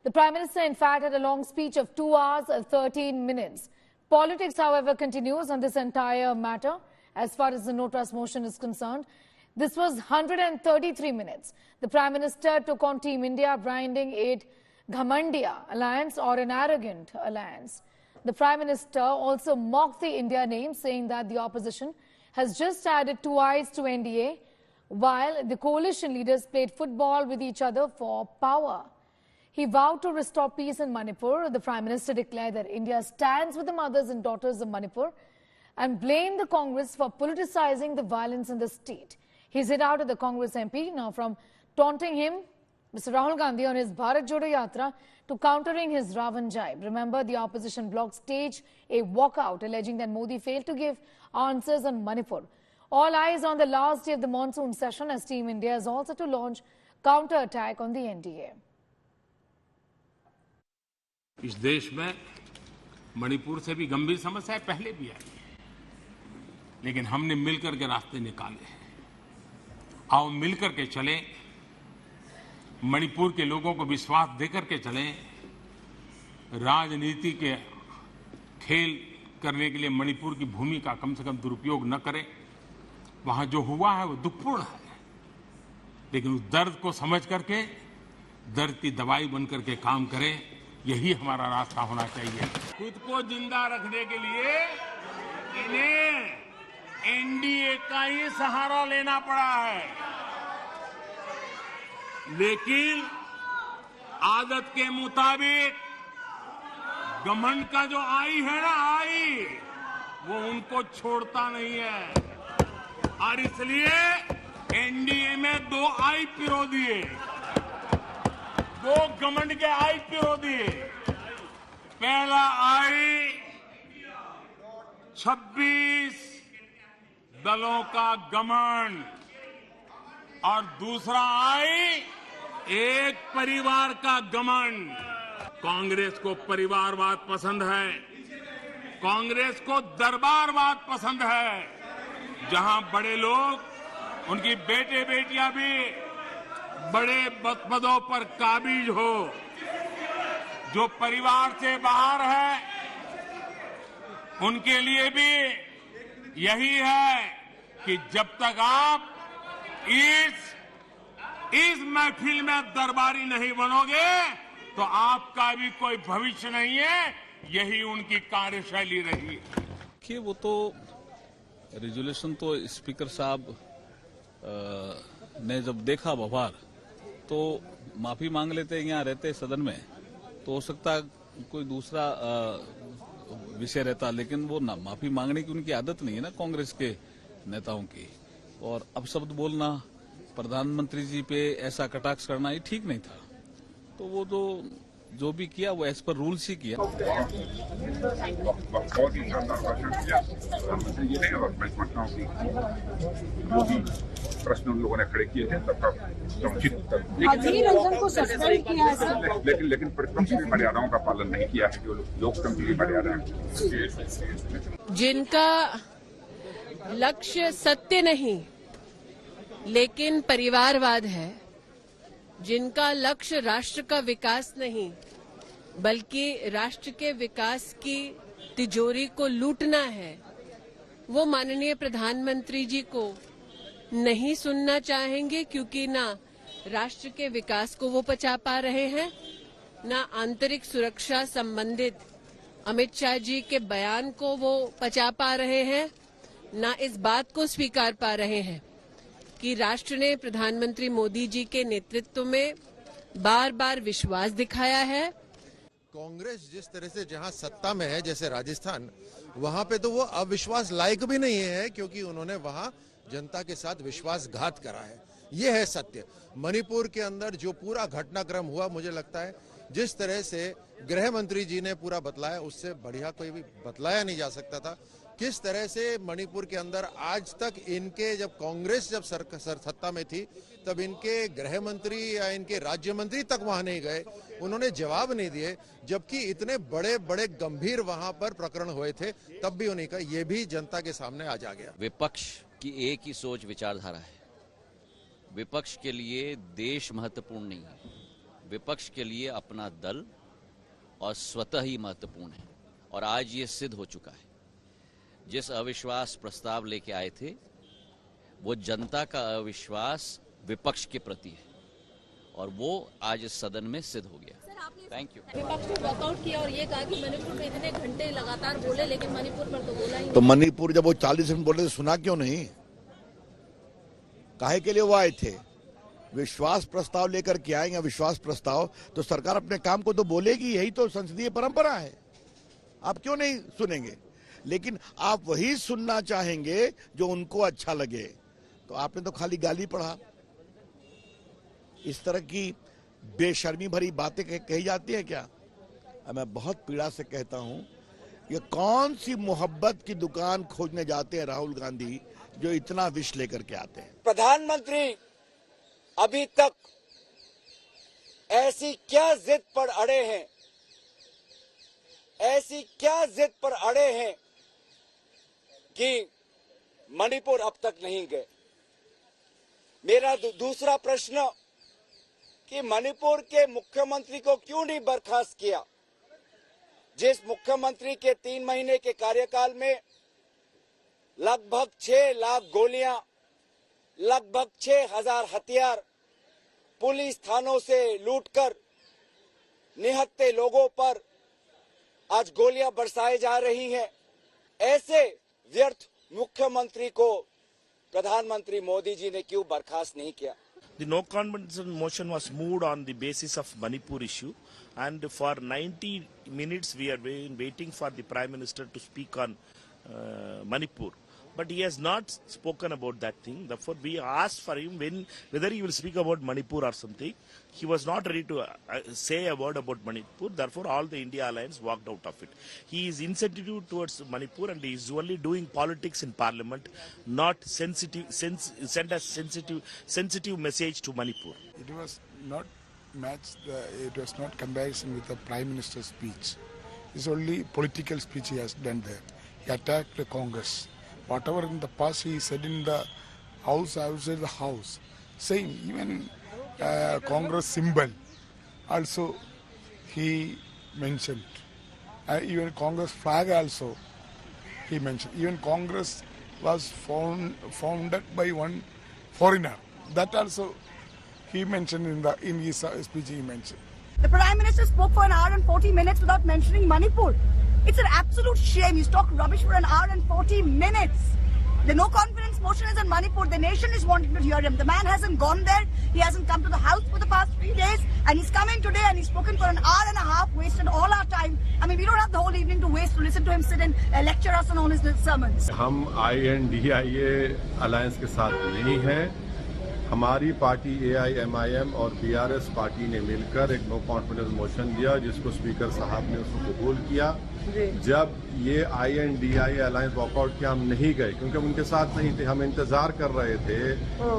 The Prime Minister, in fact, had a long speech of 2 hours and 13 minutes. Politics, however, continues on this entire matter. As far as the no trust motion is concerned, this was 133 minutes. The Prime Minister took on Team India, branding it Ghamandiya alliance or an arrogant alliance. The Prime Minister also mocked the India name, saying that the opposition has just added 2 eyes to NDA, while the coalition leaders played football with each other for power. He vowed to restore peace in Manipur. The Prime Minister declared that India stands with the mothers and daughters of Manipur and blamed the Congress for politicizing the violence in the state. He's hit out at the Congress MP now from taunting him, Mr. Rahul Gandhi, on his Bharat Jodo Yatra to countering his Ravan jibe. Remember, the opposition bloc staged a walkout alleging that Modi failed to give answers on Manipur. All eyes on the last day of the monsoon session as Team India is also to launch counter-attack on the NDA. इस देश में मणिपुर से भी गंभीर समस्याएं पहले भी आई, लेकिन हमने मिलकर के रास्ते निकाले हैं। आओ मिलकर के चलें, मणिपुर के लोगों को विश्वास देकर के चलें। राजनीति के खेल करने के लिए मणिपुर की भूमि का कम से कम दुरुपयोग न करें। वहां जो हुआ है वो दुखपूर्ण है, लेकिन उस दर्द को समझ करके दर्द की दवाई बन करके काम करें। यही हमारा रास्ता होना चाहिए। खुद को जिंदा रखने के लिए इन्हें एनडीए का ही सहारा लेना पड़ा है, लेकिन आदत के मुताबिक घमंड का जो आई है ना आई, वो उनको छोड़ता नहीं है और इसलिए एनडीए में 2 आई पिरो दिए, 2 घमंड के आई पिरो दिए। पहला आई 26 दलों का घमंड और दूसरा आई एक परिवार का घमंड। कांग्रेस को परिवारवाद पसंद है, कांग्रेस को दरबारवाद पसंद है, जहां बड़े लोग, उनकी बेटे बेटियां भी बड़े पदों पर काबिज हो। जो परिवार से बाहर है उनके लिए भी यही है कि जब तक आप इस महफिल में दरबारी नहीं बनोगे तो आपका भी कोई भविष्य नहीं है। यही उनकी कार्यशैली रही है। कि वो तो रेजोल्यूशन तो स्पीकर साहब ने जब देखा बवार तो माफी मांग लेते यहाँ रहते सदन में, तो हो सकता कोई दूसरा विषय रहता, लेकिन वो ना माफी मांगने की उनकी आदत नहीं है ना कांग्रेस के नेताओं की। और अपशब्द बोलना, प्रधानमंत्री जी पे ऐसा कटाक्ष करना ये ठीक नहीं था। तो वो जो भी किया वो एज पर रूल्स ही किया। बहुत ही शानदार भाषण किया प्रधानमंत्री जी ने, और मैं समझता हूँ कि जो भी प्रश्न उन लोगों ने खड़े किए थे तब समुचित उत्तर, लेकिन प्रतिपक्ष की मर्यादाओं का पालन नहीं किया है, जो लोकतंत्र की मर्यादा है। जिनका लक्ष्य सत्य नहीं लेकिन परिवारवाद है, जिनका लक्ष्य राष्ट्र का विकास नहीं बल्कि राष्ट्र के विकास की तिजोरी को लूटना है, वो माननीय प्रधानमंत्री जी को नहीं सुनना चाहेंगे, क्योंकि ना राष्ट्र के विकास को वो पचा पा रहे हैं, ना आंतरिक सुरक्षा संबंधित अमित शाह जी के बयान को वो पचा पा रहे हैं, ना इस बात को स्वीकार पा रहे हैं कि राष्ट्र ने प्रधानमंत्री मोदी जी के नेतृत्व में बार बार विश्वास दिखाया है। कांग्रेस जिस तरह से जहां सत्ता में है, जैसे राजस्थान, वहां पे तो वो अविश्वास लायक भी नहीं है, क्योंकि उन्होंने वहां जनता के साथ विश्वासघात करा है। ये है सत्य। मणिपुर के अंदर जो पूरा घटनाक्रम हुआ, मुझे लगता है जिस तरह से गृह मंत्री जी ने पूरा बतलाया, उससे बढ़िया कोई भी बतलाया नहीं जा सकता था। किस तरह से मणिपुर के अंदर आज तक इनके, जब कांग्रेस जब सत्ता में थी तब इनके गृह मंत्री या इनके राज्य मंत्री तक वहां नहीं गए, उन्होंने जवाब नहीं दिए, जबकि इतने बड़े बड़े गंभीर वहां पर प्रकरण हुए थे, तब भी उन्हीं का ये भी जनता के सामने आज आ गया। विपक्ष की एक ही सोच विचारधारा है। विपक्ष के लिए देश महत्वपूर्ण नहीं है, विपक्ष के लिए अपना दल और स्वतः ही महत्वपूर्ण है और आज ये सिद्ध हो चुका है। जिस अविश्वास प्रस्ताव लेके आए थे वो जनता का अविश्वास विपक्ष के प्रति है और वो आज इस सदन में सिद्ध हो गया। Thank you. विपक्ष ने वॉकआउट किया और ये कहा कि मणिपुर में इतने घंटे लगातार बोले लेकिन मणिपुर पर तो बोला ही नहीं। तो मणिपुर जब वो 40 मिनट बोले तो सुना क्यों नहीं? काहे के लिए वो आए थे? विश्वास प्रस्ताव लेकर के आएंगे, विश्वास प्रस्ताव तो सरकार अपने काम को तो बोलेगी, यही तो संसदीय परंपरा है। आप क्यों नहीं सुनेंगे? लेकिन आप वही सुनना चाहेंगे जो उनको अच्छा लगे। तो आपने तो खाली गाली पढ़ा। इस तरह की बेशर्मी भरी बातें कही जाती है क्या? मैं बहुत पीड़ा से कहता हूं, ये कौन सी मोहब्बत की दुकान खोजने जाते हैं राहुल गांधी जो इतना विष लेकर के आते हैं। प्रधानमंत्री अभी तक ऐसी क्या जिद पर अड़े हैं, ऐसी क्या जिद पर अड़े हैं कि मणिपुर अब तक नहीं गए। मेरा दूसरा प्रश्न कि मणिपुर के मुख्यमंत्री को क्यों नहीं बर्खास्त किया? जिस मुख्यमंत्री के 3 महीने के कार्यकाल में लगभग 6 लाख गोलियां, लगभग 6,000 हथियार पुलिस थानों से लूटकर निहत्थे लोगों पर आज गोलियां बरसाई जा रही हैं। ऐसे व्यर्थ मुख्यमंत्री को प्रधानमंत्री मोदी जी ने क्यों बर्खास्त नहीं किया? The no confidence motion was moved on the basis of Manipur issue, and for 90 minutes we are waiting for the Prime Minister to speak on Manipur. But he has not spoken about that thing. Therefore, we asked for him whether he will speak about Manipur or something. He was not ready to say a word about Manipur. Therefore, all the India alliance walked out of it. He is insensitive towards Manipur, and he is only doing politics in Parliament, not send a sensitive message to Manipur. It was not matched. It was not comparison with the Prime Minister's speech. It's only political speech he has done there. He attacked the Congress. Whatever in the past he said in the house, outside the house, same, even Congress symbol also he mentioned. Even Congress flag also he mentioned. Even Congress was founded by one foreigner. That also he mentioned in his speech he mentioned. The Prime Minister spoke for an hour and 40 minutes without mentioning Manipur. It's an absolute shame. He's talked rubbish for an hour and 40 minutes. The no confidence motion is in Manipur. The nation is wanting to hear him. The man hasn't gone there. He hasn't come to the house for the past 3 days. And he's coming today and he's spoken for an hour and a half, wasted all our time. I mean, we don't have the whole evening to waste to listen to him sit and lecture us on all his sermons. हम INDIA alliance के साथ नहीं हैं। हमारी party AIMIM और BRS party ने मिलकर एक नो कॉन्फिडेंस मोशन दिया जिसको स्पीकर साहब ने उसको कबूल किया। जब ये INDIA अलायंस वॉकआउट किया हम नहीं गए क्योंकि हम उनके साथ नहीं थे। हम इंतजार कर रहे थे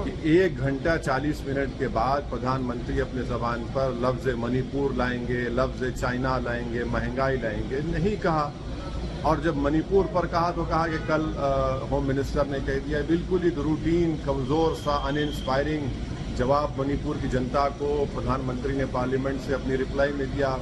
कि 1 घंटा 40 मिनट के बाद प्रधानमंत्री अपने जबान पर लफ्ज मणिपुर लाएंगे, लफ्ज चाइना लाएंगे, महंगाई लाएंगे। नहीं कहा। और जब मणिपुर पर कहा तो कहा कि कल होम मिनिस्टर ने कह दिया। बिल्कुल एक रूटीन कमजोर सा अनइंस्पायरिंग जवाब मणिपुर की जनता को प्रधानमंत्री ने पार्लियामेंट से अपनी रिप्लाई में दिया।